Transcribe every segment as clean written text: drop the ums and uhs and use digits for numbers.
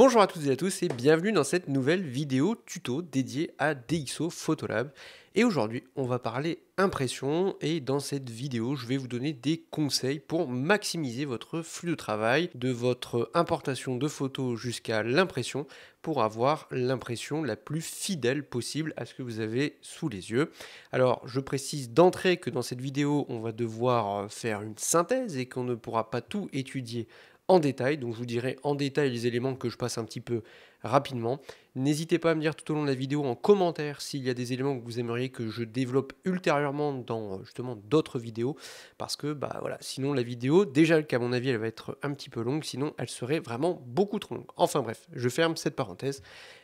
Bonjour à toutes et à tous et bienvenue dans cette nouvelle vidéo tuto dédiée à DxO Photolab. Et aujourd'hui, on va parler impression et dans cette vidéo, je vais vous donner des conseils pour maximiser votre flux de travail, de votre importation de photos jusqu'à l'impression pour avoir l'impression la plus fidèle possible à ce que vous avez sous les yeux. Alors, je précise d'entrée que dans cette vidéo, on va devoir faire une synthèse et qu'on ne pourra pas tout étudier en détail, donc je vous dirai en détail les éléments que je passe un petit peu rapidement. N'hésitez pas à me dire tout au long de la vidéo en commentaire s'il y a des éléments que vous aimeriez que je développe ultérieurement dans justement d'autres vidéos, parce que voilà, sinon la vidéo, déjà qu'à mon avis elle va être un petit peu longue, sinon elle serait vraiment beaucoup trop longue. Enfin bref, je ferme cette parenthèse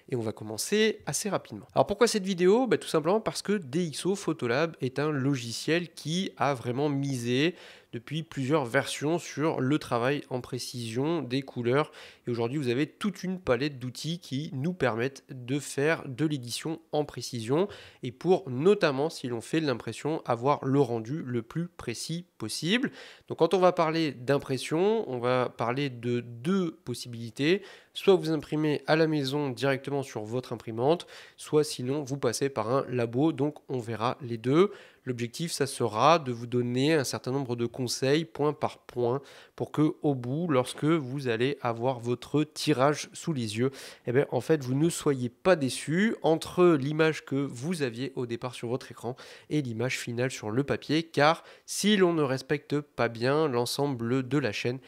et on va commencer assez rapidement. Alors pourquoi cette vidéo? Tout simplement parce que DxO Photolab est un logiciel qui a vraiment misé depuis plusieurs versions sur le travail en précision des couleurs. Et aujourd'hui, vous avez toute une palette d'outils qui nous permettent de faire de l'édition en précision et pour notamment, si l'on fait de l'impression, avoir le rendu le plus précis possible. Donc quand on va parler d'impression, on va parler de deux possibilités. Soit vous imprimez à la maison directement sur votre imprimante, soit sinon vous passez par un labo, donc on verra les deux. L'objectif, ça sera de vous donner un certain nombre de conseils point par point pour que au bout, lorsque vous allez avoir votre tirage sous les yeux, en fait, vous ne soyez pas déçus entre l'image que vous aviez au départ sur votre écran et l'image finale sur le papier, car si l'on ne respecte pas bien l'ensemble de la chaîne,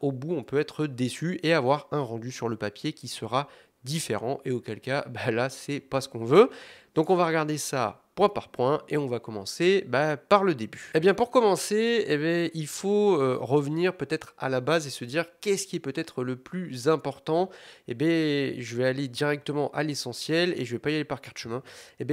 au bout, on peut être déçu et avoir un rendu sur le papier qui sera différent et auquel cas, là, c'est pas ce qu'on veut. Donc, on va regarder ça point par point et on va commencer par le début. Pour commencer, il faut revenir peut-être à la base et se dire qu'est-ce qui est peut-être le plus important. Je vais aller directement à l'essentiel et je vais pas y aller par quatre chemins.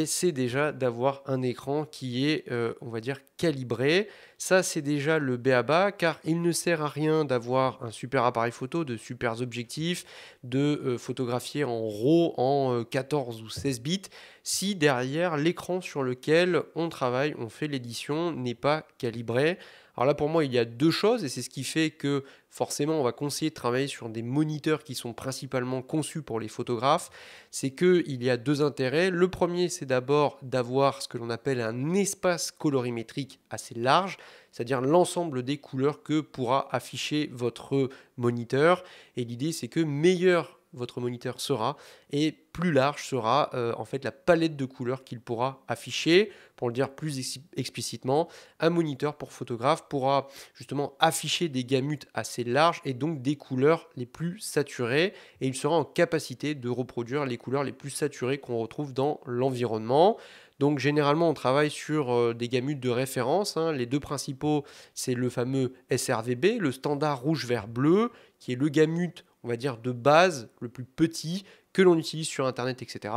C'est déjà d'avoir un écran qui est, on va dire, calibré. Ça, c'est déjà le b.a.-ba, car il ne sert à rien d'avoir un super appareil photo, de super objectifs, de photographier en RAW en 14 ou 16 bits, si derrière l'écran sur lequel on travaille, on fait l'édition, n'est pas calibré. Alors là, pour moi, il y a deux choses, et c'est ce qui fait que forcément, on va conseiller de travailler sur des moniteurs qui sont principalement conçus pour les photographes. C'est qu'il y a deux intérêts. Le premier, c'est d'abord d'avoir ce que l'on appelle un espace colorimétrique assez large, c'est-à-dire l'ensemble des couleurs que pourra afficher votre moniteur. Et l'idée, c'est que meilleur votre moniteur sera et plus large sera en fait la palette de couleurs qu'il pourra afficher. Pour le dire plus explicitement, un moniteur pour photographe pourra justement afficher des gamutes assez larges et donc des couleurs les plus saturées, et il sera en capacité de reproduire les couleurs les plus saturées qu'on retrouve dans l'environnement. Donc généralement on travaille sur des gamutes de référence, hein. Les deux principaux, c'est le fameux SRVB, le standard rouge vert bleu, qui est le gamut, on va dire, de base, le plus petit que l'on utilise sur internet, etc.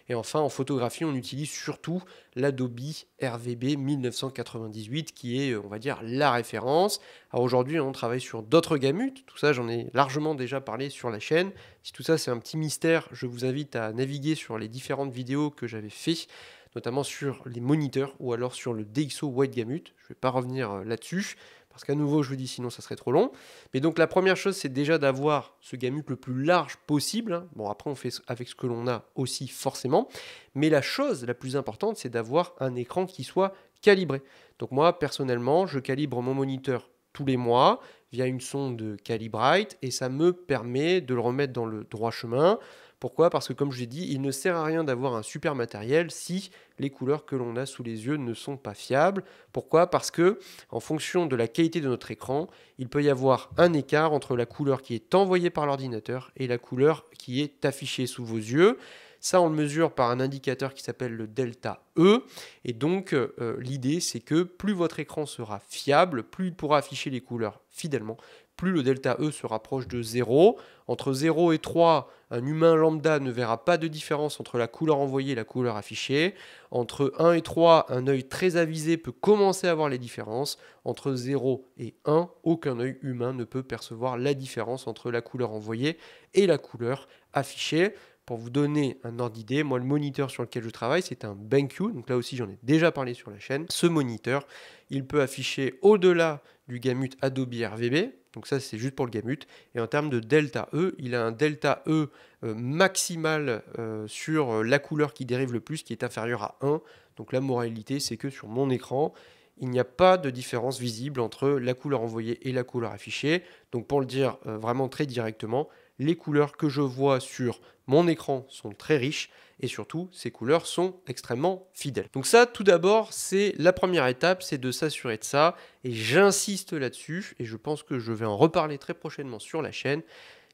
Et enfin en photographie, on utilise surtout l'Adobe RVB 1998 qui est, on va dire, la référence. Alors aujourd'hui, on travaille sur d'autres gamutes, tout ça j'en ai largement déjà parlé sur la chaîne. Si tout ça c'est un petit mystère, je vous invite à naviguer sur les différentes vidéos que j'avais fait, notamment sur les moniteurs ou alors sur le DxO White Gamut. Je ne vais pas revenir là-dessus, parce qu'à nouveau, je vous dis, sinon ça serait trop long. Mais donc la première chose, c'est déjà d'avoir ce gamut le plus large possible, hein. Bon, après, on fait avec ce que l'on a aussi, forcément. Mais la chose la plus importante, c'est d'avoir un écran qui soit calibré. Donc moi, personnellement, je calibre mon moniteur tous les mois via une sonde Calibrite, et ça me permet de le remettre dans le droit chemin. Pourquoi? Parce que comme je l'ai dit, il ne sert à rien d'avoir un super matériel si les couleurs que l'on a sous les yeux ne sont pas fiables. Pourquoi? Parce que en fonction de la qualité de notre écran, il peut y avoir un écart entre la couleur qui est envoyée par l'ordinateur et la couleur qui est affichée sous vos yeux. Ça, on le mesure par un indicateur qui s'appelle le delta E. Et donc, l'idée, c'est que plus votre écran sera fiable, plus il pourra afficher les couleurs fidèlement, plus le delta E se rapproche de 0. Entre 0 et 3, un humain lambda ne verra pas de différence entre la couleur envoyée et la couleur affichée. Entre 1 et 3, un œil très avisé peut commencer à voir les différences. Entre 0 et 1, aucun œil humain ne peut percevoir la différence entre la couleur envoyée et la couleur affichée. pour vous donner un ordre d'idée, moi le moniteur sur lequel je travaille, c'est un BenQ, donc là aussi j'en ai déjà parlé sur la chaîne. Ce moniteur, il peut afficher au-delà du gamut Adobe RVB, donc ça c'est juste pour le gamut, et en termes de delta E, il a un delta E maximal sur la couleur qui dérive le plus, qui est inférieur à 1, donc la moralité c'est que sur mon écran, il n'y a pas de différence visible entre la couleur envoyée et la couleur affichée. Donc pour le dire vraiment très directement, les couleurs que je vois sur mon écran sont très riches et surtout ces couleurs sont extrêmement fidèles. Donc ça tout d'abord c'est la première étape, c'est de s'assurer de ça et j'insiste là-dessus et je pense que je vais en reparler très prochainement sur la chaîne.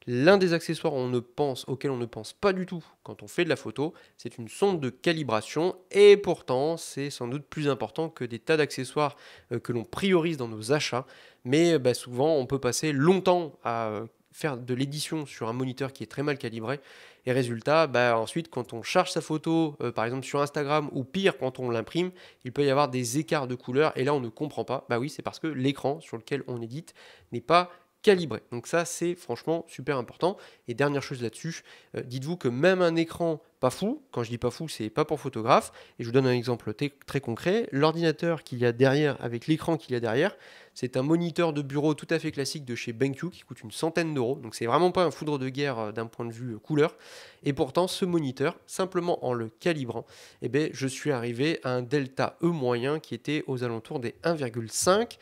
L'un des accessoires auxquels on ne pense pas du tout quand on fait de la photo, c'est une sonde de calibration et pourtant c'est sans doute plus important que des tas d'accessoires que l'on priorise dans nos achats. Mais souvent on peut passer longtemps à faire de l'édition sur un moniteur qui est très mal calibré et résultat, ensuite quand on charge sa photo par exemple sur Instagram ou pire quand on l'imprime, il peut y avoir des écarts de couleurs et là on ne comprend pas. Bah oui, c'est parce que l'écran sur lequel on édite n'est pas calibré. Donc ça, c'est franchement super important. Et dernière chose là-dessus, dites-vous que même un écran pas fou, quand je dis pas fou, c'est pas pour photographe, et je vous donne un exemple très concret, l'ordinateur qu'il y a derrière, avec l'écran qu'il y a derrière, c'est un moniteur de bureau tout à fait classique de chez BenQ qui coûte une centaine d'euros, donc c'est vraiment pas un foudre de guerre d'un point de vue couleur, et pourtant ce moniteur, simplement en le calibrant, je suis arrivé à un delta E moyen qui était aux alentours des 1,5.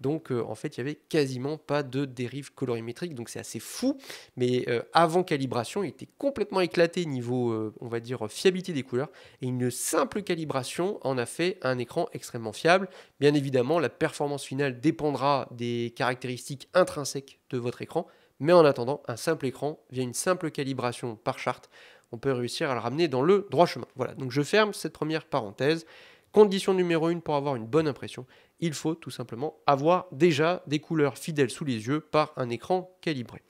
Donc en fait, il n'y avait quasiment pas de dérive colorimétrique, donc c'est assez fou. Mais avant calibration, il était complètement éclaté niveau, on va dire, fiabilité des couleurs. Et une simple calibration en a fait un écran extrêmement fiable. Bien évidemment, la performance finale dépendra des caractéristiques intrinsèques de votre écran. Mais en attendant, un simple écran, via une simple calibration par charte, on peut réussir à le ramener dans le droit chemin. Voilà, donc je ferme cette première parenthèse. Condition numéro 1 pour avoir une bonne impression, il faut tout simplement avoir déjà des couleurs fidèles sous les yeux par un écran calibré.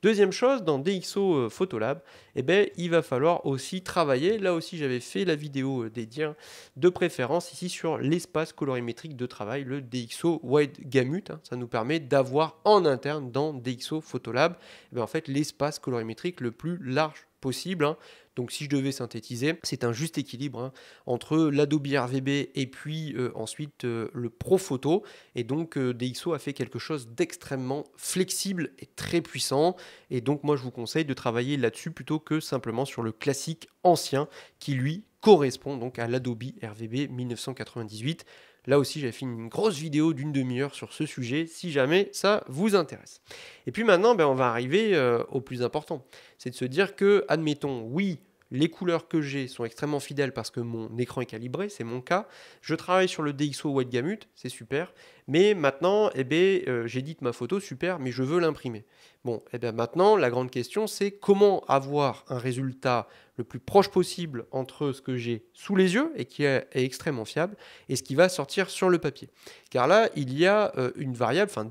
Deuxième chose, dans DxO Photolab, il va falloir aussi travailler, là aussi j'avais fait la vidéo dédiée de préférence ici sur l'espace colorimétrique de travail, le DxO Wide Gamut, ça nous permet d'avoir en interne dans DxO Photolab en fait, l'espace colorimétrique le plus large possible. Donc si je devais synthétiser, c'est un juste équilibre entre l'Adobe RVB et puis ensuite le Pro Photo. Et donc DxO a fait quelque chose d'extrêmement flexible et très puissant. Et donc moi je vous conseille de travailler là-dessus plutôt que simplement sur le classique ancien qui lui correspond donc à l'Adobe RVB 1998. Là aussi, j'ai fait une grosse vidéo d'une demi-heure sur ce sujet, si jamais ça vous intéresse. Et puis maintenant, on va arriver au plus important. C'est de se dire que, admettons, oui, les couleurs que j'ai sont extrêmement fidèles parce que mon écran est calibré, c'est mon cas. Je travaille sur le DxO Wide Gamut, c'est super. Mais maintenant, j'édite ma photo, super, mais je veux l'imprimer. Bon, maintenant, la grande question, c'est comment avoir un résultat le plus proche possible entre ce que j'ai sous les yeux et qui est extrêmement fiable et ce qui va sortir sur le papier. Car là, il y a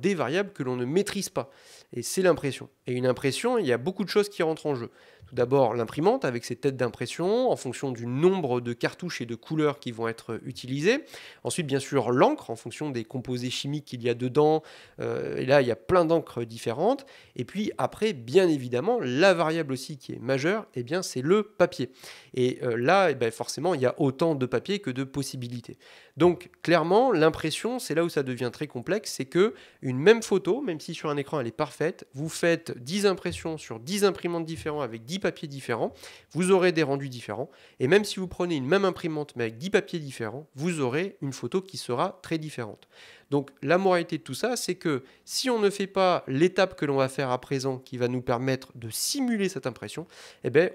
des variables que l'on ne maîtrise pas. Et c'est l'impression. Et une impression, il y a beaucoup de choses qui rentrent en jeu. Tout d'abord, l'imprimante avec ses têtes d'impression en fonction du nombre de cartouches et de couleurs qui vont être utilisées. Ensuite, bien sûr, l'encre en fonction des composés chimiques qu'il y a dedans. Et là, il y a plein d'encres différentes. Et puis après, bien évidemment, la variable aussi qui est majeure, c'est le papier. Et là, forcément, il y a autant de papier que de possibilités. Donc, clairement, l'impression, c'est là où ça devient très complexe, c'est que une même photo, même si sur un écran elle est parfaite, vous faites 10 impressions sur 10 imprimantes différentes avec 10 papiers différents, vous aurez des rendus différents. Et même si vous prenez une même imprimante mais avec 10 papiers différents, vous aurez une photo qui sera très différente. Donc la moralité de tout ça, c'est que si on ne fait pas l'étape que l'on va faire à présent qui va nous permettre de simuler cette impression,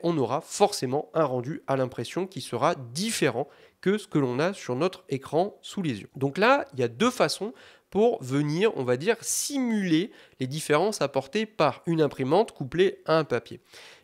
on aura forcément un rendu à l'impression qui sera différent que ce que l'on a sur notre écran sous les yeux. Donc là, il y a deux façons pour venir, on va dire, simuler les différences apportées par une imprimante couplée à un papier.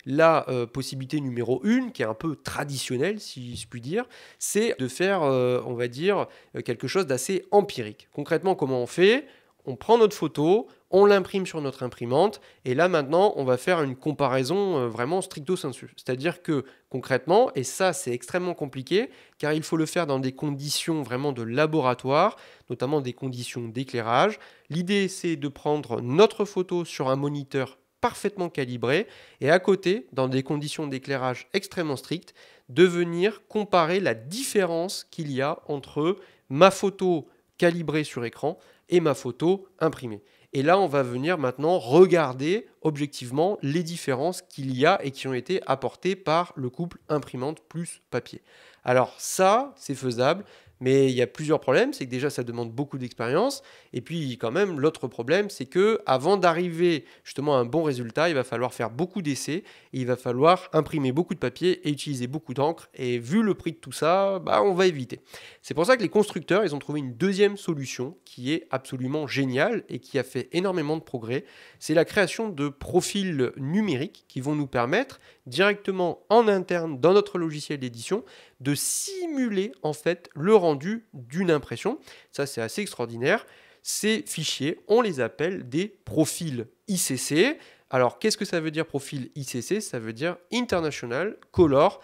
La possibilité numéro 1, qui est un peu traditionnelle, si je puis dire, c'est de faire, on va dire, quelque chose d'assez empirique. Concrètement, comment on fait ? On prend notre photo, on l'imprime sur notre imprimante, et là maintenant, on va faire une comparaison vraiment stricto sensu. C'est-à-dire que concrètement, et ça c'est extrêmement compliqué, car il faut le faire dans des conditions vraiment de laboratoire, notamment des conditions d'éclairage. L'idée c'est de prendre notre photo sur un moniteur parfaitement calibré et à côté, dans des conditions d'éclairage extrêmement strictes, de venir comparer la différence qu'il y a entre ma photo calibrée sur écran et ma photo imprimée. Et là, on va venir maintenant regarder objectivement les différences qu'il y a et qui ont été apportées par le couple imprimante plus papier. Alors ça, c'est faisable. Mais il y a plusieurs problèmes, c'est que déjà ça demande beaucoup d'expérience, et puis quand même l'autre problème c'est que avant d'arriver justement à un bon résultat, il va falloir faire beaucoup d'essais, et il va falloir imprimer beaucoup de papier et utiliser beaucoup d'encre, et vu le prix de tout ça, on va éviter. C'est pour ça que les constructeurs, ils ont trouvé une deuxième solution qui est absolument géniale et qui a fait énormément de progrès, c'est la création de profils numériques qui vont nous permettre directement en interne dans notre logiciel d'édition de simuler en fait le rendu d'une impression. Ça, c'est assez extraordinaire. Ces fichiers, on les appelle des profils ICC. Alors, qu'est-ce que ça veut dire profil ICC? Ça veut dire International Color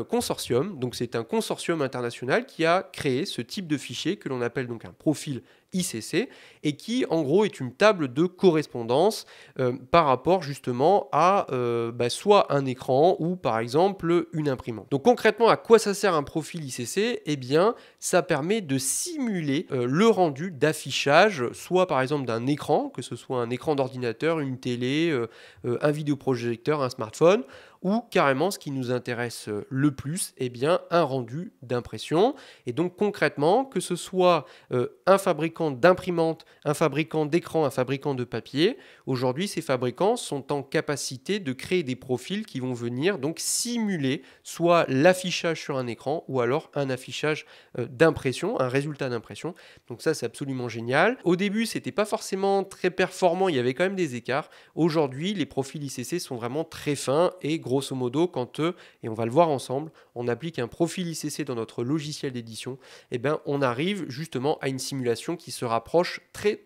Consortium. Donc, c'est un consortium international qui a créé ce type de fichier que l'on appelle donc un profil ICC et qui, en gros, est une table de correspondance par rapport justement à soit un écran ou par exemple une imprimante. Donc, concrètement, à quoi ça sert un profil ICC? Eh bien, ça permet de simuler le rendu d'affichage, soit par exemple d'un écran, que ce soit un écran d'ordinateur, une télé, un vidéoprojecteur, un smartphone, ou carrément ce qui nous intéresse le plus, eh bien un rendu d'impression. Et donc concrètement, que ce soit un fabricant d'imprimante, un fabricant d'écran, un fabricant de papier, aujourd'hui ces fabricants sont en capacité de créer des profils qui vont venir donc simuler soit l'affichage sur un écran ou alors un affichage d'impression, un résultat d'impression. Donc ça c'est absolument génial. Au début c'était pas forcément très performant, il y avait quand même des écarts. Aujourd'hui les profils ICC sont vraiment très fins et grosso modo, quand et on va le voir ensemble, on applique un profil ICC dans notre logiciel d'édition, eh ben, on arrive justement à une simulation qui se rapproche très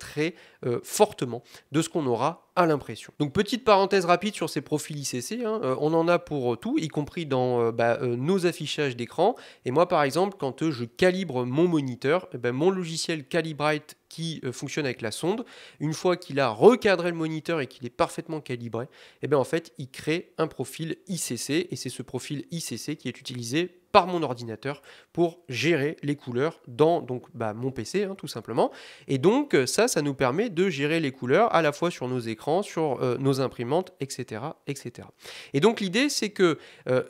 fortement de ce qu'on aura à l'impression. Donc petite parenthèse rapide sur ces profils ICC, on en a pour tout, y compris dans nos affichages d'écran. Et moi par exemple, quand je calibre mon moniteur, mon logiciel Calibrite qui fonctionne avec la sonde, une fois qu'il a recadré le moniteur et qu'il est parfaitement calibré, en fait il crée un profil ICC et c'est ce profil ICC qui est utilisé par mon ordinateur pour gérer les couleurs dans mon PC tout simplement. Et donc ça nous permet de gérer les couleurs à la fois sur nos écrans, sur nos imprimantes, etc., etc. Et donc l'idée c'est que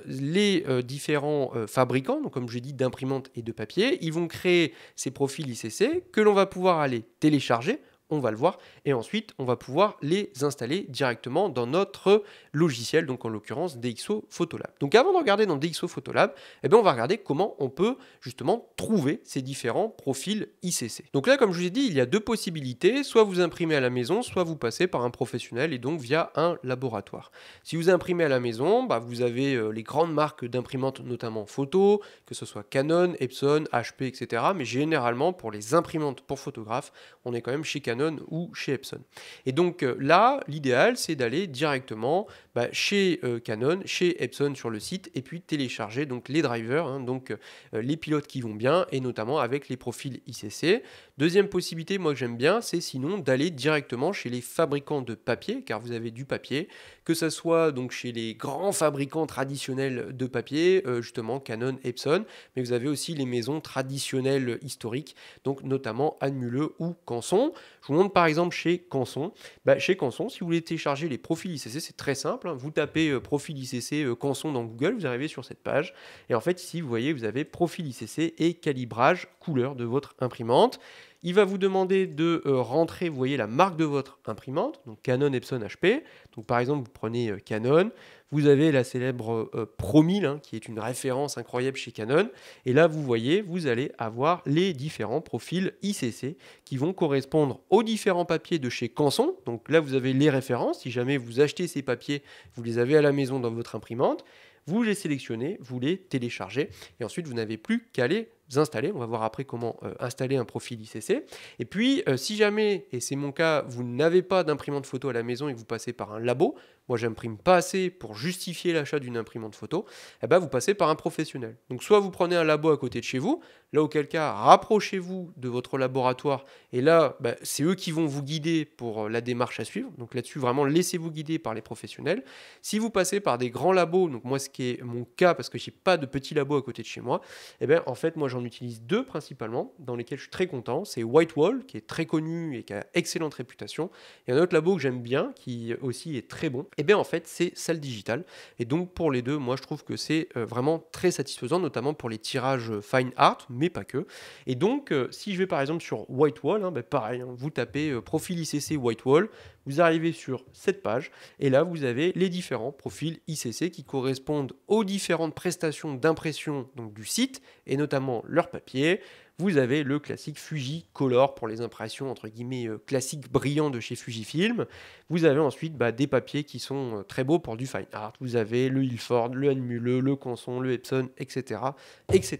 les différents fabricants, donc comme je dis d'imprimantes et de papier, ils vont créer ces profils ICC que l'on va pouvoir aller télécharger, on va le voir, et ensuite on va pouvoir les installer directement dans notre logiciel, donc en l'occurrence DxO Photolab. Donc avant de regarder dans DxO Photolab, on va regarder comment on peut justement trouver ces différents profils ICC. Donc là, comme je vous ai dit, il y a deux possibilités, soit vous imprimez à la maison, soit vous passez par un professionnel et donc via un laboratoire. Si vous imprimez à la maison, vous avez les grandes marques d'imprimantes, notamment photo, que ce soit Canon, Epson, HP, etc. Mais généralement, pour les imprimantes pour photographes, on est quand même chez Canon ou chez Epson. Et donc là, l'idéal, c'est d'aller directement chez Canon, chez Epson sur le site, et puis télécharger donc les drivers, les pilotes qui vont bien, et notamment avec les profils ICC. Deuxième possibilité, moi que j'aime bien, c'est sinon d'aller directement chez les fabricants de papier, car vous avez du papier, que ce soit donc chez les grands fabricants traditionnels de papier, justement Canon, Epson, mais vous avez aussi les maisons traditionnelles historiques, donc notamment Admuleux ou Canson. Je vous montre par exemple chez Canson. Chez Canson, si vous voulez télécharger les profils ICC, c'est très simple. Vous tapez profil ICC Canson dans Google, vous arrivez sur cette page. Et en fait, ici, vous voyez, vous avez profil ICC et calibrage couleur de votre imprimante. Il va vous demander de rentrer, vous voyez, la marque de votre imprimante, donc Canon, Epson, HP. Donc par exemple, vous prenez Canon, vous avez la célèbre Pro 1000, qui est une référence incroyable chez Canon. Et là, vous voyez, vous allez avoir les différents profils ICC qui vont correspondre aux différents papiers de chez Canson. Donc là, vous avez les références. Si jamais vous achetez ces papiers, vous les avez à la maison dans votre imprimante. Vous les sélectionnez, vous les téléchargez et ensuite vous n'avez plus qu'à les installer. On va voir après comment installer un profil ICC. Et puis, si jamais, et c'est mon cas, vous n'avez pas d'imprimante photo à la maison et que vous passez par un labo, moi j'imprime pas assez pour justifier l'achat d'une imprimante photo, vous passez par un professionnel. Donc soit vous prenez un labo à côté de chez vous, là auquel cas, rapprochez-vous de votre laboratoire, et là, bah, c'est eux qui vont vous guider pour la démarche à suivre. Donc là-dessus, vraiment, laissez-vous guider par les professionnels. Si vous passez par des grands labos, donc moi, ce qui est mon cas, parce que j'ai pas de petits labos à côté de chez moi, eh bien, en fait, moi, j'en utilise deux principalement, dans lesquels je suis très content. C'est Whitewall, qui est très connu et qui a excellente réputation. Il y a un autre labo que j'aime bien, qui aussi est très bon. Eh bien, en fait, c'est Salle Digital. Et donc, pour les deux, moi, je trouve que c'est vraiment très satisfaisant, notamment pour les tirages fine art, mais pas que. Et donc, si je vais par exemple sur Whitewall, hein, ben pareil, hein, vous tapez profil ICC Whitewall, vous arrivez sur cette page, et là, vous avez les différents profils ICC qui correspondent aux différentes prestations d'impression donc du site, et notamment leur papier. Vous avez le classique Fujicolor pour les impressions entre guillemets classiques brillants de chez Fujifilm. Vous avez ensuite des papiers qui sont très beaux pour du fine art. Vous avez le Ilford, le Anmühle, le Canson, le Epson, etc., etc.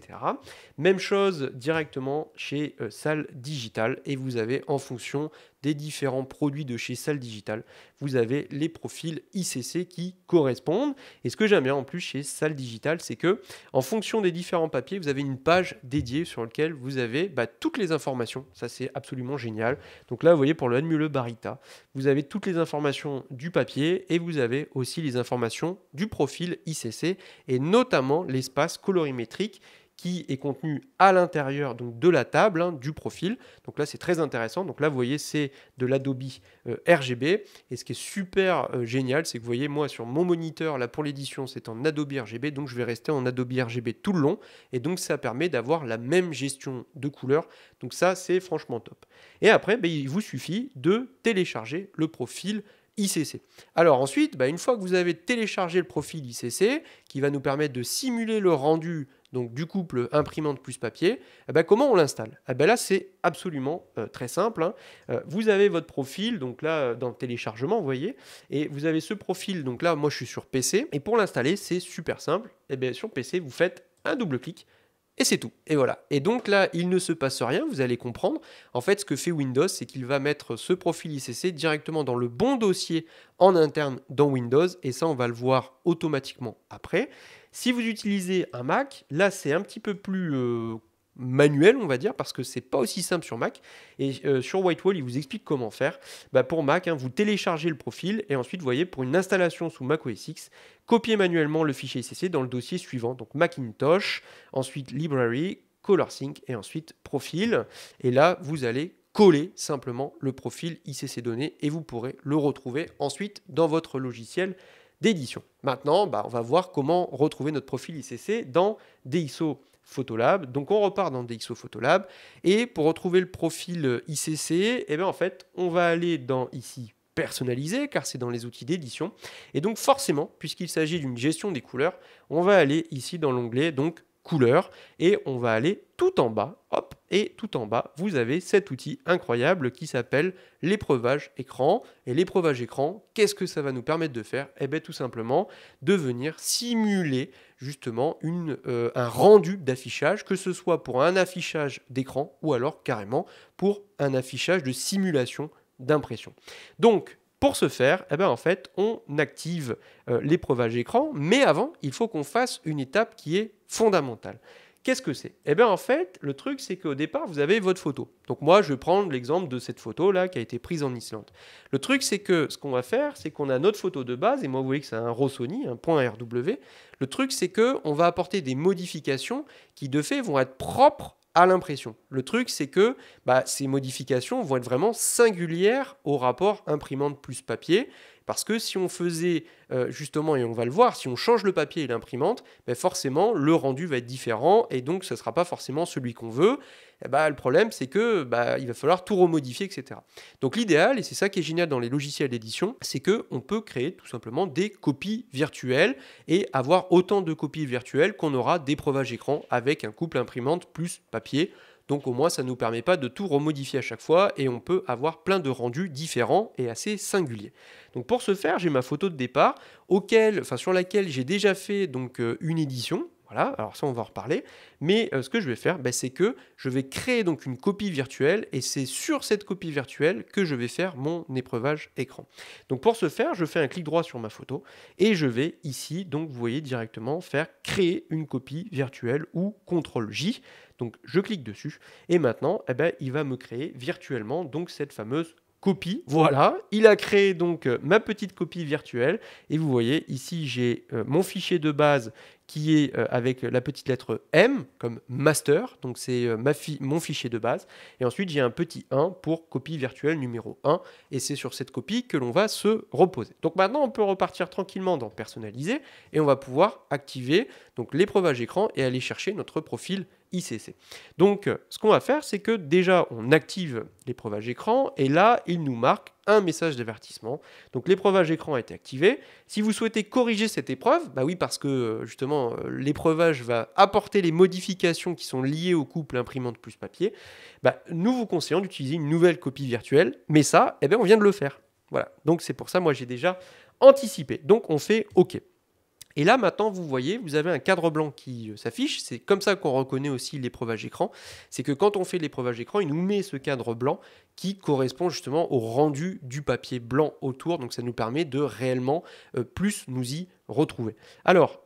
Même chose directement chez Salle Digital, et vous avez en fonction des différents produits de chez Salle Digital, vous avez les profils ICC qui correspondent. Et ce que j'aime bien en plus chez Salle Digital, c'est que en fonction des différents papiers, vous avez une page dédiée sur laquelle vous avez toutes les informations. Ça, c'est absolument génial. Donc là, vous voyez, pour le Anmühle Barita, vous avez toutes les informations du papier et vous avez aussi les informations du profil ICC et notamment l'espace colorimétrique qui est contenu à l'intérieur donc de la table du profil. Donc là, c'est très intéressant. Donc là, vous voyez, c'est de l'Adobe RGB. Et ce qui est super génial, c'est que vous voyez, moi, sur mon moniteur, là, pour l'édition, c'est en Adobe RGB. Donc, je vais rester en Adobe RGB tout le long. Et donc, ça permet d'avoir la même gestion de couleurs. Donc ça, c'est franchement top. Et après, il vous suffit de télécharger le profil ICC. Alors ensuite, une fois que vous avez téléchargé le profil ICC, qui va nous permettre de simuler le rendu donc du couple imprimante plus papier, comment on l'installe? Là, c'est absolument très simple. Vous avez votre profil, donc là, dans le téléchargement, vous voyez, et vous avez ce profil, donc là, moi, je suis sur PC, et pour l'installer, c'est super simple. Sur PC, vous faites un double clic, et c'est tout. Et voilà. Et donc là, il ne se passe rien, vous allez comprendre. En fait, ce que fait Windows, c'est qu'il va mettre ce profil ICC directement dans le bon dossier en interne dans Windows. Et ça, on va le voir automatiquement après. Si vous utilisez un Mac, là, c'est un petit peu plus manuel, on va dire, parce que c'est pas aussi simple sur Mac. Et sur Whitewall, il vous explique comment faire. Pour Mac, vous téléchargez le profil et ensuite, vous voyez, pour une installation sous Mac OS X, copiez manuellement le fichier ICC dans le dossier suivant. Donc Macintosh, ensuite Library, ColorSync et ensuite Profil. Et là, vous allez coller simplement le profil ICC donné et vous pourrez le retrouver ensuite dans votre logiciel d'édition. Maintenant, on va voir comment retrouver notre profil ICC dans DxO Photolab. Donc on repart dans DxO Photolab et pour retrouver le profil ICC, en fait, on va aller dans ici personnaliser car c'est dans les outils d'édition et donc forcément, puisqu'il s'agit d'une gestion des couleurs, on va aller ici dans l'onglet donc couleurs et on va aller tout en bas, hop, et tout en bas, vous avez cet outil incroyable qui s'appelle l'épreuvage écran. Et l'épreuvage écran, qu'est-ce que ça va nous permettre de faire? Tout simplement de venir simuler justement un rendu d'affichage, que ce soit pour un affichage d'écran ou alors carrément pour un affichage de simulation d'impression. Donc, pour ce faire, en fait, on active l'épreuvage écran, mais avant, il faut qu'on fasse une étape qui est fondamentale. Qu'est-ce que c'est? En fait, le truc, c'est qu'au départ, vous avez votre photo. Donc moi, je vais prendre l'exemple de cette photo-là qui a été prise en Islande. Le truc, c'est que ce qu'on va faire, c'est qu'on a notre photo de base, et moi, vous voyez que c'est un raw Sony, un .rw. Le truc, c'est qu'on va apporter des modifications qui, de fait, vont être propres à l'impression. Le truc, c'est que ces modifications vont être vraiment singulières au rapport imprimante plus papier, parce que si on faisait justement, et on va le voir, si on change le papier et l'imprimante, forcément, le rendu va être différent, et donc ce ne sera pas forcément celui qu'on veut. Le problème, c'est que il va falloir tout remodifier, etc. Donc l'idéal, et c'est ça qui est génial dans les logiciels d'édition, c'est qu'on peut créer tout simplement des copies virtuelles et avoir autant de copies virtuelles qu'on aura d'épreuvage écran avec un couple imprimante plus papier. Donc au moins, ça ne nous permet pas de tout remodifier à chaque fois et on peut avoir plein de rendus différents et assez singuliers. Donc pour ce faire, j'ai ma photo de départ sur laquelle j'ai déjà fait donc, une édition. Voilà, alors ça on va en reparler, mais ce que je vais faire, c'est que je vais créer donc une copie virtuelle et c'est sur cette copie virtuelle que je vais faire mon épreuvage écran. Donc pour ce faire, je fais un clic droit sur ma photo et je vais ici, donc vous voyez directement, faire créer une copie virtuelle ou CTRL-J. Donc je clique dessus et maintenant, il va me créer virtuellement donc cette fameuse copie. Voilà, il a créé donc ma petite copie virtuelle et vous voyez ici j'ai mon fichier de base qui est avec la petite lettre M comme master, donc c'est mon fichier de base, et ensuite j'ai un petit 1 pour copie virtuelle numéro 1, et c'est sur cette copie que l'on va se reposer. Donc maintenant on peut repartir tranquillement dans personnaliser, et on va pouvoir activer donc l'épreuvage écran et aller chercher notre profil ICC. Donc ce qu'on va faire, c'est que déjà on active l'épreuvage écran, et là il nous marque un message d'avertissement. Donc l'épreuvage écran a été activé. Si vous souhaitez corriger cette épreuve, oui, parce que justement l'épreuvage va apporter les modifications qui sont liées au couple imprimante plus papier, nous vous conseillons d'utiliser une nouvelle copie virtuelle, mais ça, on vient de le faire. Voilà, donc c'est pour ça, moi j'ai déjà anticipé. Donc on fait OK. Et là, maintenant, vous voyez, vous avez un cadre blanc qui s'affiche. C'est comme ça qu'on reconnaît aussi l'épreuvage écran. C'est que quand on fait l'épreuvage écran, il nous met ce cadre blanc qui correspond justement au rendu du papier blanc autour. Donc ça nous permet de réellement plus nous y retrouver. Alors,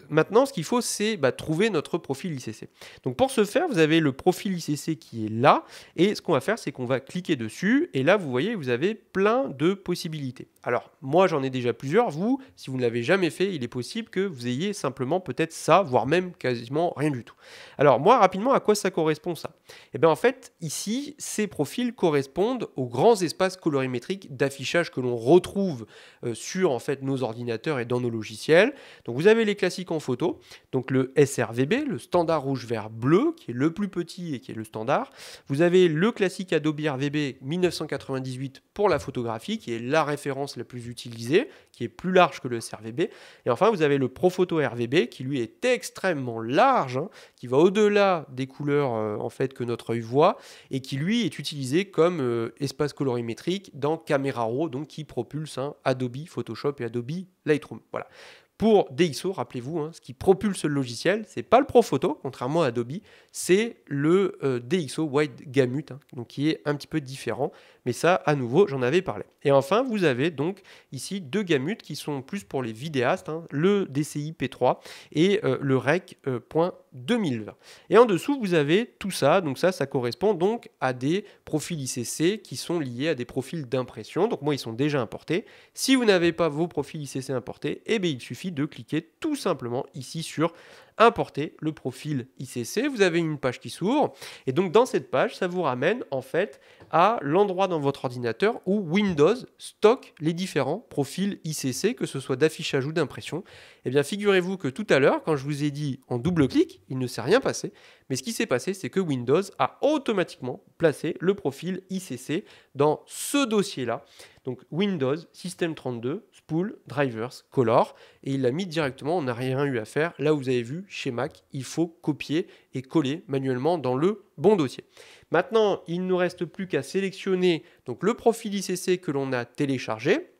maintenant, ce qu'il faut, c'est trouver notre profil ICC. Donc pour ce faire, vous avez le profil ICC qui est là. Et ce qu'on va faire, c'est qu'on va cliquer dessus. Et là, vous voyez, vous avez plein de possibilités. Alors, moi, j'en ai déjà plusieurs. Vous, si vous ne l'avez jamais fait, il est possible que vous ayez simplement peut-être ça, voire même quasiment rien du tout. Alors, moi, rapidement, à quoi ça correspond ça? En fait, ici, ces profils correspondent aux grands espaces colorimétriques d'affichage que l'on retrouve sur en fait, nos ordinateurs et dans nos logiciels. Donc, vous avez les classiques en photo, donc le SRVB, le standard rouge, vert, bleu, qui est le plus petit et qui est le standard. Vous avez le classique Adobe RVB 1998 pour la photographie, qui est la référence la plus utilisée, qui est plus large que le SRVB. Et enfin, vous avez le Profoto RVB, qui lui est extrêmement large, qui va au-delà des couleurs en fait, que notre œil voit, et qui lui est utilisé comme espace colorimétrique dans Camera Raw, donc qui propulse Adobe Photoshop et Adobe Lightroom. Voilà. Pour DxO, rappelez-vous, ce qui propulse le logiciel, c'est pas le Profoto, contrairement à Adobe, c'est le DxO Wide Gamut, donc qui est un petit peu différent. Mais ça, à nouveau, j'en avais parlé. Et enfin, vous avez donc ici deux Gamut qui sont plus pour les vidéastes, le DCI P3 et le Rec.2020. Et en dessous, vous avez tout ça. Donc ça correspond donc à des profils ICC qui sont liés à des profils d'impression. Donc moi, ils sont déjà importés. Si vous n'avez pas vos profils ICC importés, il suffit de cliquer tout simplement ici sur importer le profil ICC. Vous avez une page qui s'ouvre et donc dans cette page, ça vous ramène en fait à l'endroit dans votre ordinateur où Windows stocke les différents profils ICC, que ce soit d'affichage ou d'impression. Eh bien, figurez-vous que tout à l'heure, quand je vous ai dit en double-clic, il ne s'est rien passé. Mais ce qui s'est passé, c'est que Windows a automatiquement placé le profil ICC dans ce dossier-là. Donc Windows, System32, Spool, Drivers, Color. Et il l'a mis directement, on n'a rien eu à faire. Là où vous avez vu, chez Mac, il faut copier et coller manuellement dans le bon dossier. Maintenant, il ne nous reste plus qu'à sélectionner donc, le profil ICC que l'on a téléchargé.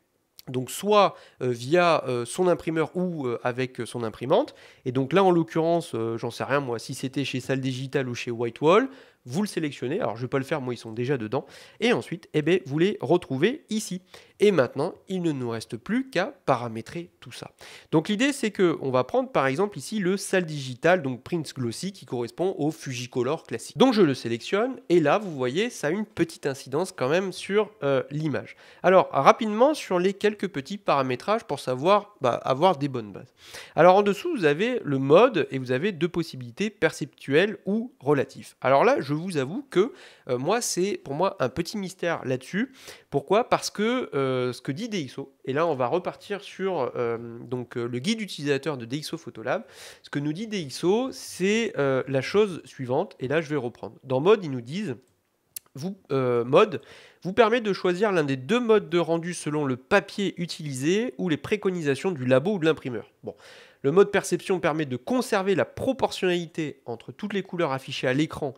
Donc soit via son imprimeur ou avec son imprimante. Et donc là, en l'occurrence, j'en sais rien, moi, si c'était chez Salle Digital ou chez Whitewall, vous le sélectionnez. Alors, je ne vais pas le faire, moi, ils sont déjà dedans. Et ensuite, vous les retrouvez ici. Et maintenant, il ne nous reste plus qu'à paramétrer tout ça. Donc, l'idée, c'est qu'on va prendre, par exemple, ici, le Salle Digital, donc Prints Glossy, qui correspond au Fujicolor classique. Donc, je le sélectionne. Et là, vous voyez, ça a une petite incidence quand même sur l'image. Alors, rapidement, sur les quelques petits paramétrages pour savoir avoir des bonnes bases. Alors, en dessous, vous avez le mode et vous avez deux possibilités, perceptuelles ou relatives. Alors là, je vous avoue que moi, c'est pour moi un petit mystère là-dessus. Pourquoi? Parce que ce que dit DxO, et là on va repartir sur le guide utilisateur de DxO Photolab, ce que nous dit DxO, c'est la chose suivante, et là je vais reprendre. Dans mode, ils nous disent, mode vous permet de choisir l'un des deux modes de rendu selon le papier utilisé ou les préconisations du labo ou de l'imprimeur. Bon. Le mode perception permet de conserver la proportionnalité entre toutes les couleurs affichées à l'écran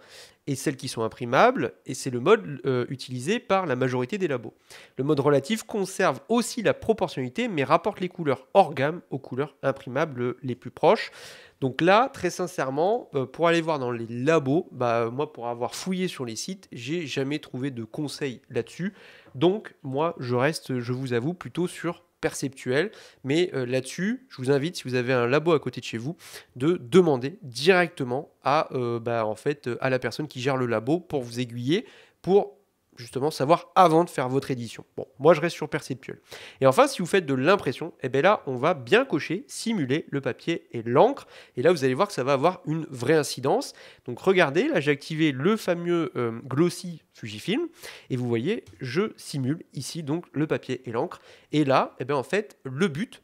et celles qui sont imprimables, et c'est le mode utilisé par la majorité des labos. Le mode relatif conserve aussi la proportionnalité, mais rapporte les couleurs hors gamme aux couleurs imprimables les plus proches. Donc là, très sincèrement, pour aller voir dans les labos, moi, pour avoir fouillé sur les sites, j'ai jamais trouvé de conseils là-dessus. Donc, moi, je reste, je vous avoue, plutôt sur perceptuel. Mais là-dessus, je vous invite, si vous avez un labo à côté de chez vous, de demander directement à la personne qui gère le labo pour vous aiguiller, pour justement savoir avant de faire votre édition. Bon, moi je reste sur perceptuel. Et enfin, si vous faites de l'impression, et bien là, on va bien cocher simuler le papier et l'encre. Et là, vous allez voir que ça va avoir une vraie incidence. Donc regardez, là j'ai activé le fameux Glossy Fujifilm. Et vous voyez, je simule ici donc le papier et l'encre. Et là, en fait, le but,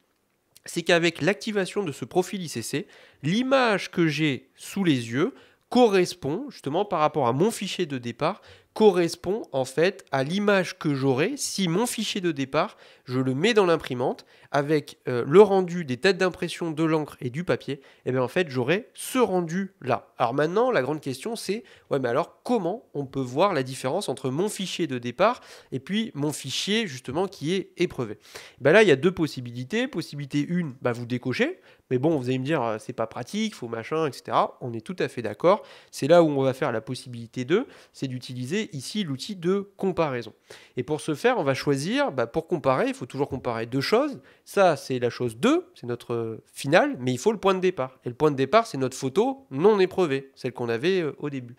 c'est qu'avec l'activation de ce profil ICC, l'image que j'ai sous les yeux correspond justement par rapport à mon fichier de départ, correspond en fait à l'image que j'aurai si mon fichier de départ, je le mets dans l'imprimante avec le rendu des têtes d'impression de l'encre et du papier, et bien en fait j'aurai ce rendu là. Alors maintenant la grande question c'est, ouais mais alors comment on peut voir la différence entre mon fichier de départ et puis mon fichier justement qui est éprouvé? Ben là il y a deux possibilités. Possibilité 1, vous décochez, mais bon vous allez me dire c'est pas pratique, faut machin, etc. On est tout à fait d'accord. C'est là où on va faire la possibilité 2, c'est d'utiliser ici l'outil de comparaison. Et pour ce faire, on va choisir, pour comparer, il faut toujours comparer deux choses. Ça, c'est la chose 2, c'est notre finale, mais il faut le point de départ. Et le point de départ, c'est notre photo non épreuvée, celle qu'on avait au début.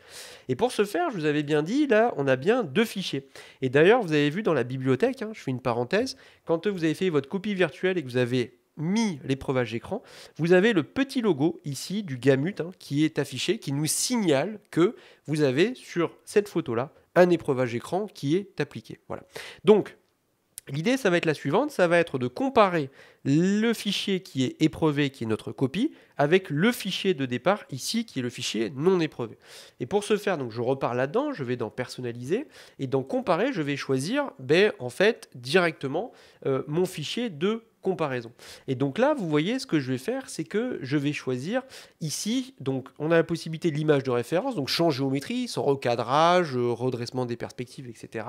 Et pour ce faire, je vous avais bien dit, là, on a bien deux fichiers. Et d'ailleurs, vous avez vu dans la bibliothèque, je fais une parenthèse, quand vous avez fait votre copie virtuelle et que vous avez mis l'épreuvage écran, vous avez le petit logo ici du Gamut qui est affiché, qui nous signale que vous avez sur cette photo-là un épreuvage écran qui est appliqué. Voilà. Donc, l'idée, ça va être la suivante, ça va être de comparer le fichier qui est éprouvé, qui est notre copie, avec le fichier de départ ici, qui est le fichier non éprouvé. Et pour ce faire, donc je repars là-dedans, je vais dans personnaliser, et dans comparer, je vais choisir, en fait, directement mon fichier de comparaison. Et donc là, vous voyez, ce que je vais faire, c'est que je vais choisir ici, donc on a la possibilité de l'image de référence, donc champ géométrie, sans recadrage, redressement des perspectives, etc.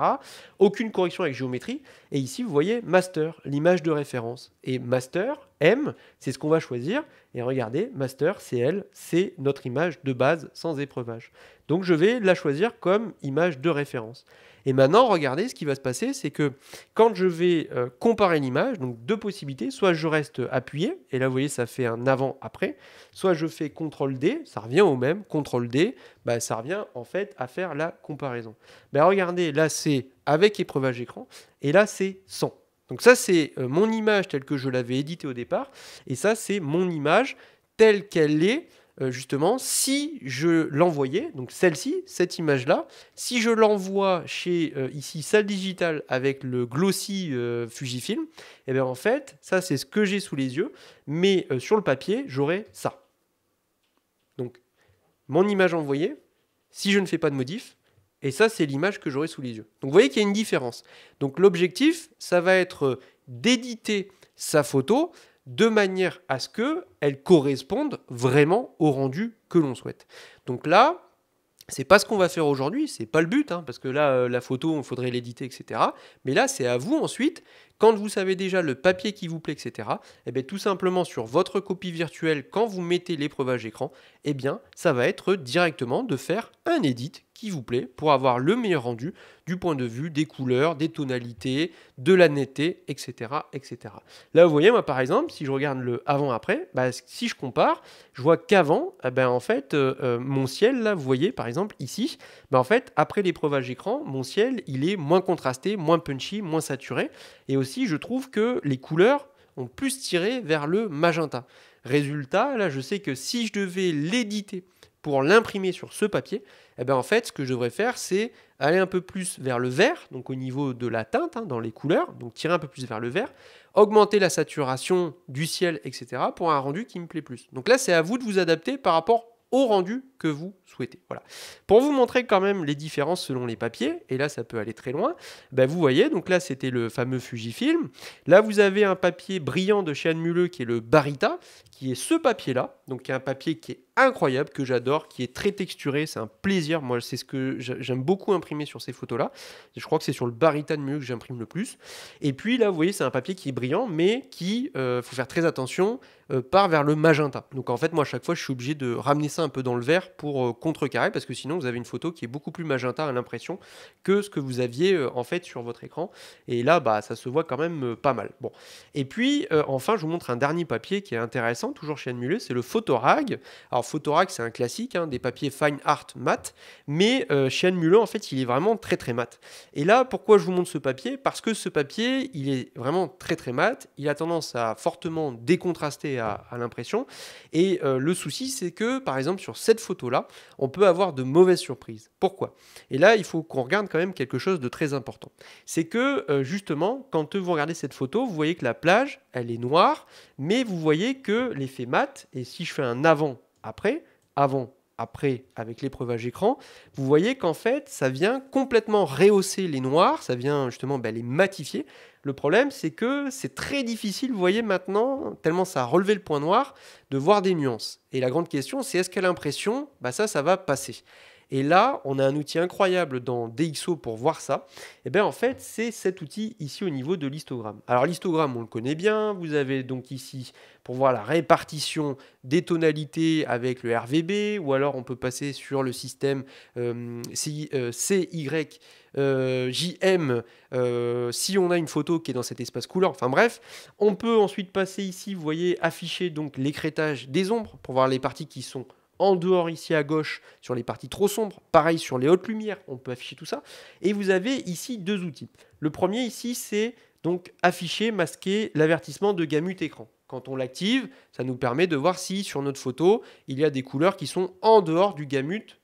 Aucune correction avec géométrie. Et ici, vous voyez master, l'image de référence. Et master, M, c'est ce qu'on va choisir. Et regardez, master, CL, c'est notre image de base sans épreuvage. Donc je vais la choisir comme image de référence. Et maintenant, regardez, ce qui va se passer, c'est que quand je vais comparer l'image, donc deux possibilités, soit je reste appuyé, et là vous voyez ça fait un avant-après, soit je fais CTRL-D, ça revient au même, CTRL-D, ça revient en fait à faire la comparaison. Regardez, là c'est avec épreuvage écran, et là c'est sans. Donc ça c'est mon image telle que je l'avais éditée au départ, et ça c'est mon image telle qu'elle est, justement, si je l'envoyais, donc celle-ci, cette image-là, si je l'envoie chez ici Salle Digitale avec le Glossy Fujifilm, et bien en fait, ça c'est ce que j'ai sous les yeux, mais sur le papier, j'aurai ça. Donc, mon image envoyée, si je ne fais pas de modif, et ça c'est l'image que j'aurai sous les yeux. Donc vous voyez qu'il y a une différence. Donc l'objectif, ça va être d'éditer sa photo de manière à ce qu'elle corresponde vraiment au rendu que l'on souhaite. Donc là, c'est pas ce qu'on va faire aujourd'hui, c'est pas le but, parce que là, la photo, il faudrait l'éditer, etc. Mais là, c'est à vous ensuite, quand vous savez déjà le papier qui vous plaît, etc., et bien tout simplement sur votre copie virtuelle, quand vous mettez l'épreuvage écran, eh bien, ça va être directement de faire un edit qui vous plaît pour avoir le meilleur rendu du point de vue des couleurs, des tonalités, de la netteté, etc., etc. Là, vous voyez, moi, par exemple, si je regarde le avant-après, si je compare, je vois qu'avant, en fait, mon ciel, là, vous voyez, par exemple, ici, en fait, après l'épreuvage écran, mon ciel, il est moins contrasté, moins punchy, moins saturé. Et aussi, je trouve que les couleurs ont plus tiré vers le magenta. Résultat, là, je sais que si je devais l'éditer pour l'imprimer sur ce papier, en fait, ce que je devrais faire, c'est aller un peu plus vers le vert, donc au niveau de la teinte, dans les couleurs, donc tirer un peu plus vers le vert, augmenter la saturation du ciel, etc., pour un rendu qui me plaît plus. Donc là, c'est à vous de vous adapter par rapport au rendu que vous souhaitez. Voilà. Pour vous montrer quand même les différences selon les papiers, et là ça peut aller très loin, ben vous voyez, donc là c'était le fameux Fujifilm. Là vous avez un papier brillant de chez Anne qui est le Barita, qui est ce papier-là, donc qui est un papier qui est incroyable, que j'adore, qui est très texturé, c'est un plaisir. Moi c'est ce que j'aime beaucoup imprimer sur ces photos-là. Je crois que c'est sur le Barita de que j'imprime le plus. Et puis là vous voyez c'est un papier qui est brillant, mais qui, faut faire très attention, part vers le magenta. Donc en fait moi à chaque fois je suis obligé de ramener ça un peu dans le vert pour contrecarrer, parce que sinon vous avez une photo qui est beaucoup plus magenta à l'impression que ce que vous aviez en fait sur votre écran. Et là bah ça se voit quand même pas mal. Bon. Et puis enfin je vous montre un dernier papier qui est intéressant, toujours chez Anne, c'est le Photorag. Alors Photorag c'est un classique, hein, des papiers fine art mat, mais chez Anne en fait il est vraiment très très mat. Et là pourquoi je vous montre ce papier? Parce que ce papier il est vraiment très très mat, il a tendance à fortement décontraster à l'impression, et le souci c'est que par exemple sur cette photo là on peut avoir de mauvaises surprises. Pourquoi? Et là il faut qu'on regarde quand même quelque chose de très important, c'est que justement quand vous regardez cette photo vous voyez que la plage elle est noire, mais vous voyez que l'effet mat, et si je fais un avant après avec l'épreuvage écran, vous voyez qu'en fait ça vient complètement rehausser les noirs, ça vient justement les matifier. Le problème c'est que c'est très difficile, vous voyez maintenant, tellement ça a relevé le point noir, de voir des nuances. Et la grande question c'est est-ce qu'à l'impression, ça va passer. Et là, on a un outil incroyable dans DxO pour voir ça. Et bien en fait, c'est cet outil ici au niveau de l'histogramme. Alors l'histogramme, on le connaît bien. Vous avez donc ici, pour voir la répartition des tonalités avec le RVB, ou alors on peut passer sur le système CYJM, si on a une photo qui est dans cet espace couleur. Enfin bref, on peut ensuite passer ici, vous voyez, afficher donc l'écrêtage des ombres pour voir les parties qui sont en dehors ici à gauche sur les parties trop sombres. Pareil sur les hautes lumières, on peut afficher tout ça. Et vous avez ici deux outils. Le premier ici, c'est donc afficher, masquer l'avertissement de gamut écran. Quand on l'active, ça nous permet de voir si sur notre photo, il y a des couleurs qui sont en dehors du gamut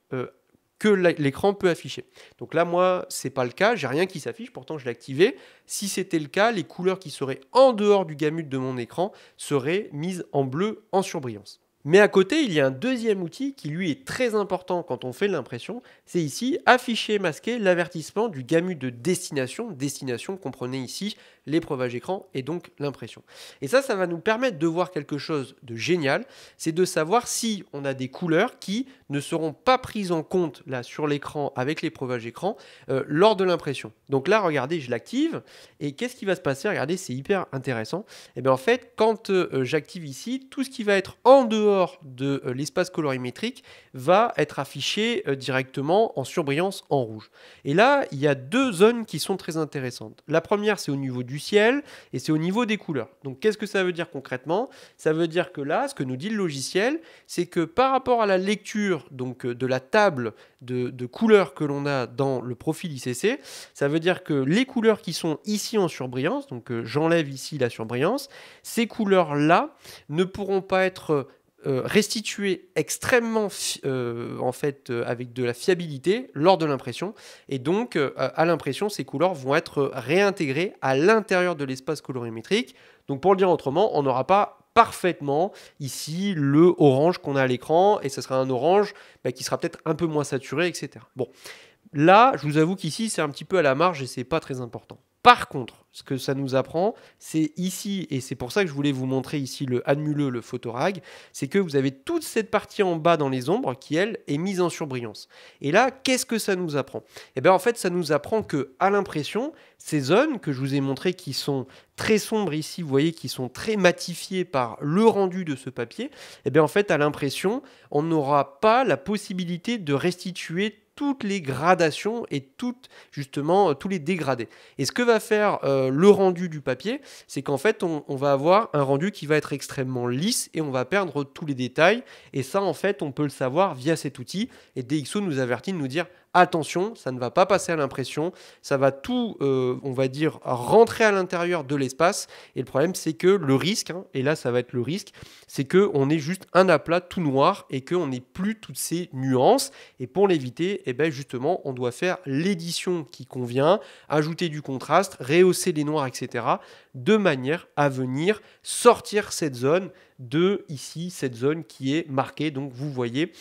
que l'écran peut afficher. Donc là, moi, c'est pas le cas, j'ai rien qui s'affiche, pourtant je l'ai activé. Si c'était le cas, les couleurs qui seraient en dehors du gamut de mon écran seraient mises en bleu en surbrillance. Mais à côté, il y a un deuxième outil qui lui est très important quand on fait l'impression, c'est ici afficher, masquer l'avertissement du gamut de destination. Destination, comprenez ici l'épreuvage écran et donc l'impression. Et ça va nous permettre de voir quelque chose de génial, c'est de savoir si on a des couleurs qui ne seront pas prises en compte là sur l'écran avec l'épreuvage écran lors de l'impression. Donc là, regardez, je l'active et qu'est-ce qui va se passer? Regardez, c'est hyper intéressant. Et bien en fait, quand j'active ici, tout ce qui va être en dehors de l'espace colorimétrique va être affiché directement en surbrillance en rouge. Et là, il y a deux zones qui sont très intéressantes. La première, c'est au niveau du ciel et c'est au niveau des couleurs. Donc, qu'est-ce que ça veut dire concrètement? Ça veut dire que là, ce que nous dit le logiciel, c'est que par rapport à la lecture donc, de la table de couleurs que l'on a dans le profil ICC, ça veut dire que les couleurs qui sont ici en surbrillance, donc j'enlève ici la surbrillance, ces couleurs-là ne pourront pas être restituer extrêmement avec de la fiabilité lors de l'impression, et donc à l'impression ces couleurs vont être réintégrées à l'intérieur de l'espace colorimétrique. Donc pour le dire autrement, on n'aura pas parfaitement ici le orange qu'on a à l'écran, et ce sera un orange qui sera peut-être un peu moins saturé, etc. Bon, là je vous avoue qu'ici c'est un petit peu à la marge et c'est pas très important. Par contre, ce que ça nous apprend, c'est ici, et c'est pour ça que je voulais vous montrer ici le Anne, le Photorag, c'est que vous avez toute cette partie en bas dans les ombres qui, elle, est mise en surbrillance. Et là, qu'est-ce que ça nous apprend? Eh bien, en fait, ça nous apprend que, à l'impression, ces zones que je vous ai montrées qui sont très sombres ici, vous voyez, qui sont très matifiées par le rendu de ce papier, eh bien, en fait, à l'impression, on n'aura pas la possibilité de restituer toutes les gradations et justement tous les dégradés. Et ce que va faire le rendu du papier, c'est qu'en fait on va avoir un rendu qui va être extrêmement lisse et on va perdre tous les détails, et ça en fait on peut le savoir via cet outil, et DxO nous avertit de nous dire attention, ça ne va pas passer à l'impression, ça va tout, on va dire, rentrer à l'intérieur de l'espace. Et le problème, c'est que le risque, hein, et là ça va être le risque, c'est qu'on ait juste un aplat tout noir et qu'on n'ait plus toutes ces nuances. Et pour l'éviter, eh ben justement, on doit faire l'édition qui convient, ajouter du contraste, rehausser les noirs, etc. de manière à venir sortir cette zone de ici, cette zone qui est marquée. Donc vous voyez,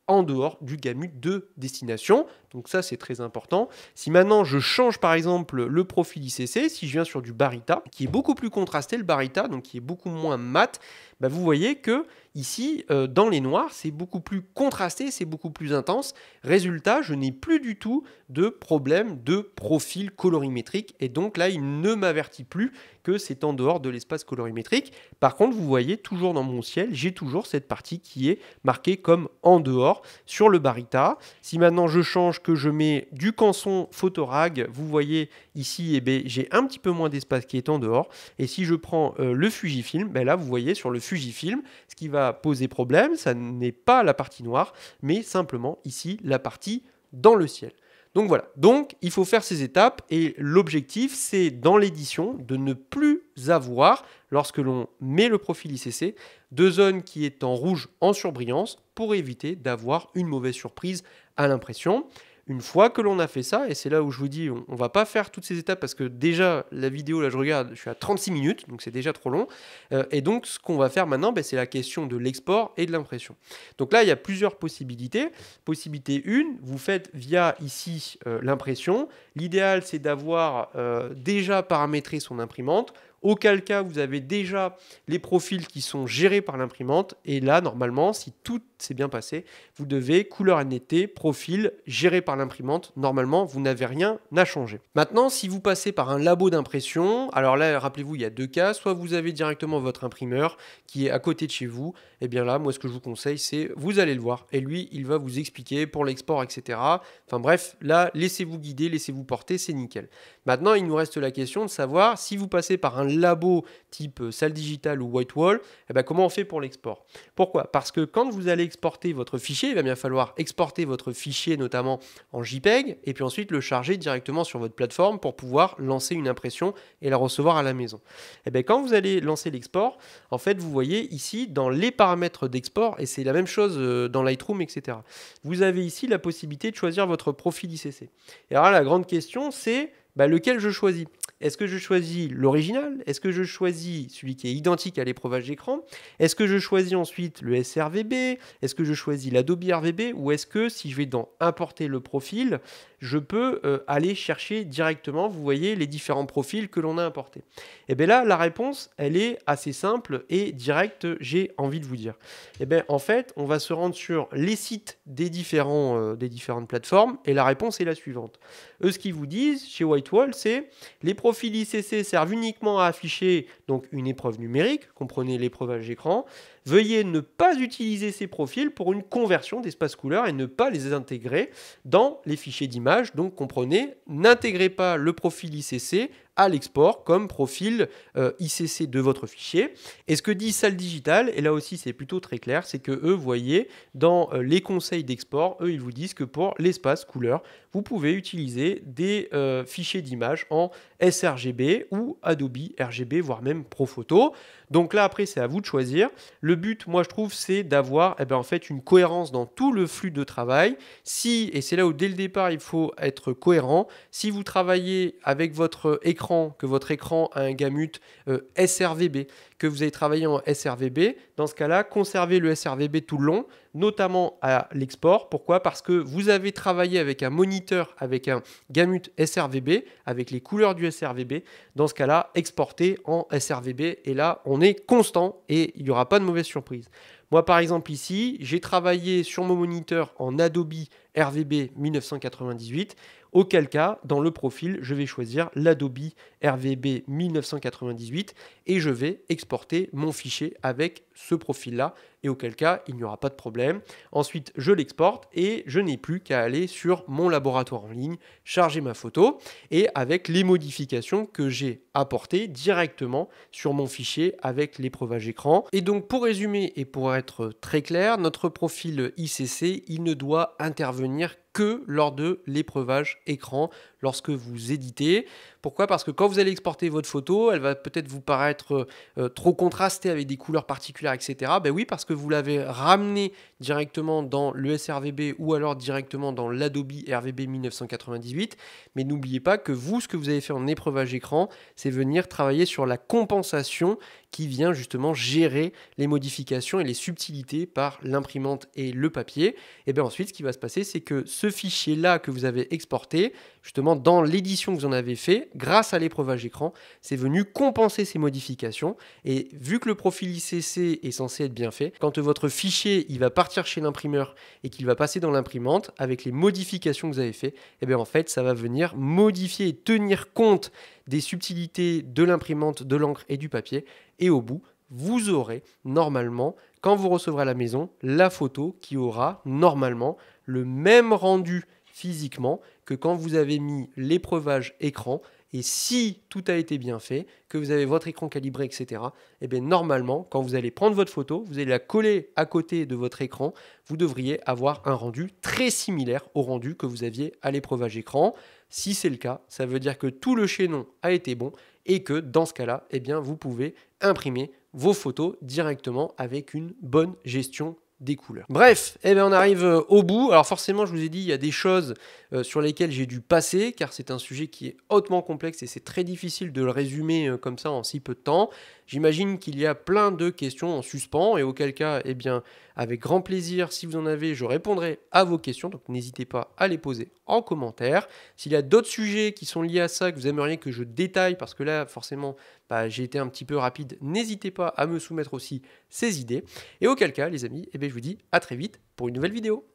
en dehors du gamut de destination. Donc ça, c'est très important. Si maintenant je change par exemple le profil ICC, si je viens sur du Barita, qui est beaucoup plus contrasté, le Barita, donc qui est beaucoup moins mat, bah vous voyez que ici, dans les noirs, c'est beaucoup plus contrasté, c'est beaucoup plus intense. Résultat, je n'ai plus du tout de problème de profil colorimétrique. Et donc là, il ne m'avertit plus que c'est en dehors de l'espace colorimétrique. Par contre, vous voyez, toujours dans mon ciel, j'ai toujours cette partie qui est marquée comme en dehors sur le Barita. Si maintenant je change, que je mets du Canson Photorag, vous voyez ici, eh bien, j'ai un petit peu moins d'espace qui est en dehors. Et si je prends le Fujifilm, ben là, vous voyez sur le Fujifilm, ce qui va poser problème, ça n'est pas la partie noire, mais simplement ici, la partie dans le ciel. Donc voilà, donc il faut faire ces étapes et l'objectif c'est dans l'édition de ne plus avoir, lorsque l'on met le profil ICC, de zone qui est en rouge en surbrillance pour éviter d'avoir une mauvaise surprise à l'impression. Une fois que l'on a fait ça, et c'est là où je vous dis, on va pas faire toutes ces étapes parce que déjà, la vidéo, là je regarde, je suis à 36 minutes, donc c'est déjà trop long. Et donc, ce qu'on va faire maintenant, c'est la question de l'export et de l'impression. Donc là, il y a plusieurs possibilités. Possibilité 1, vous faites via ici l'impression. L'idéal, c'est d'avoir déjà paramétré son imprimante. Auquel cas, vous avez déjà les profils qui sont gérés par l'imprimante. Et là, normalement, si tout s'est bien passé, vous devez couleur et netteté, profil géré par l'imprimante. Normalement, vous n'avez rien à changer. Maintenant, si vous passez par un labo d'impression, alors là, rappelez-vous, il y a deux cas. Soit vous avez directement votre imprimeur qui est à côté de chez vous. Et bien là, moi, ce que je vous conseille, c'est vous allez le voir. Et lui, il va vous expliquer pour l'export, etc. Enfin bref, là, laissez-vous guider, laissez-vous porter, c'est nickel. Maintenant, il nous reste la question de savoir si vous passez par un labo type salle digitale ou Whitewall, eh ben, comment on fait pour l'export? Pourquoi? Parce que quand vous allez exporter votre fichier, il va bien falloir exporter votre fichier notamment en JPEG et puis ensuite le charger directement sur votre plateforme pour pouvoir lancer une impression et la recevoir à la maison. Et bien, quand vous allez lancer l'export, en fait, vous voyez ici dans les paramètres d'export, et c'est la même chose dans Lightroom, etc. Vous avez ici la possibilité de choisir votre profil ICC. Et alors la grande question, c'est lequel je choisis? Est-ce que je choisis l'original? Est-ce que je choisis celui qui est identique à l'épreuvage d'écran? Est-ce que je choisis ensuite le SRVB? Est-ce que je choisis l'Adobe RVB? Ou est-ce que si je vais dans importer le profil, je peux aller chercher directement, vous voyez, les différents profils que l'on a importés? Et bien là, la réponse, elle est assez simple et directe, j'ai envie de vous dire. Et bien en fait, on va se rendre sur les sites des différentes plateformes et la réponse est la suivante. Eux, ce qu'ils vous disent chez Whitewall, c'est les profils ICC servent uniquement à afficher donc une épreuve numérique, comprenez l'épreuvage d'écran. Veuillez ne pas utiliser ces profils pour une conversion d'espace couleur et ne pas les intégrer dans les fichiers d'image. Donc comprenez, n'intégrez pas le profil ICC à l'export comme profil ICC de votre fichier. Et ce que dit Salle Digitale, et là aussi c'est plutôt très clair, c'est que eux, voyez, dans les conseils d'export, eux, ils vous disent que pour l'espace couleur, vous pouvez utiliser des fichiers d'image en sRGB ou Adobe RGB, voire même Profoto. Donc là, après, c'est à vous de choisir. Le but, moi, je trouve, c'est d'avoir en fait, une cohérence dans tout le flux de travail. Si, et c'est là où, dès le départ, il faut être cohérent, si vous travaillez avec votre écran, que votre écran a un gamut sRVB, que vous avez travaillé en sRVB, dans ce cas-là, conservez le sRVB tout le long, notamment à l'export. Pourquoi? Parce que vous avez travaillé avec un moniteur, avec un gamut sRVB, avec les couleurs du sRVB. Dans ce cas-là, exportez en sRVB et là, on est constant et il n'y aura pas de mauvaise surprise. Moi, par exemple, ici, j'ai travaillé sur mon moniteur en Adobe RVB 1998. Auquel cas, dans le profil, je vais choisir l'Adobe RVB 1998 et je vais exporter mon fichier avec ce profil-là. Et auquel cas, il n'y aura pas de problème. Ensuite, je l'exporte et je n'ai plus qu'à aller sur mon laboratoire en ligne, charger ma photo et avec les modifications que j'ai apportées directement sur mon fichier avec l'épreuvage écran. Et donc, pour résumer et pour être très clair, notre profil ICC, il ne doit intervenir que lors de l'épreuvage écran lorsque vous éditez. Pourquoi? Parce que quand vous allez exporter votre photo, elle va peut-être vous paraître trop contrastée avec des couleurs particulières, etc. Ben oui, parce que vous l'avez ramené directement dans le sRVB ou alors directement dans l'Adobe RVB 1998. Mais n'oubliez pas que vous, ce que vous avez fait en épreuvage écran, c'est venir travailler sur la compensation qui vient justement gérer les modifications et les subtilités par l'imprimante et le papier. Et bien ensuite, ce qui va se passer, c'est que ce fichier-là que vous avez exporté, justement dans l'édition que vous en avez fait, grâce à l'épreuvage écran, c'est venu compenser ces modifications. Et vu que le profil ICC est censé être bien fait, quand votre fichier il va partir chez l'imprimeur et qu'il va passer dans l'imprimante, avec les modifications que vous avez fait, et bien en fait, ça va venir modifier et tenir compte des subtilités de l'imprimante, de l'encre et du papier. Et au bout, vous aurez normalement, quand vous recevrez à la maison, la photo qui aura normalement le même rendu physiquement que quand vous avez mis l'épreuvage écran. Et si tout a été bien fait, que vous avez votre écran calibré, etc., et bien normalement, quand vous allez prendre votre photo, vous allez la coller à côté de votre écran, vous devriez avoir un rendu très similaire au rendu que vous aviez à l'épreuvage écran. Si c'est le cas, ça veut dire que tout le chaînon a été bon et que dans ce cas-là, eh bien, vous pouvez imprimer vos photos directement avec une bonne gestion des couleurs. Bref, eh bien on arrive au bout. Alors forcément, je vous ai dit, il y a des choses sur lesquelles j'ai dû passer, car c'est un sujet qui est hautement complexe et c'est très difficile de le résumer comme ça en si peu de temps. J'imagine qu'il y a plein de questions en suspens, et auquel cas, eh bien, avec grand plaisir, si vous en avez, je répondrai à vos questions, donc n'hésitez pas à les poser en commentaire. S'il y a d'autres sujets qui sont liés à ça, que vous aimeriez que je détaille, parce que là, forcément, j'ai été un petit peu rapide, n'hésitez pas à me soumettre aussi ces idées. Et auquel cas, les amis, eh bien, je vous dis à très vite pour une nouvelle vidéo.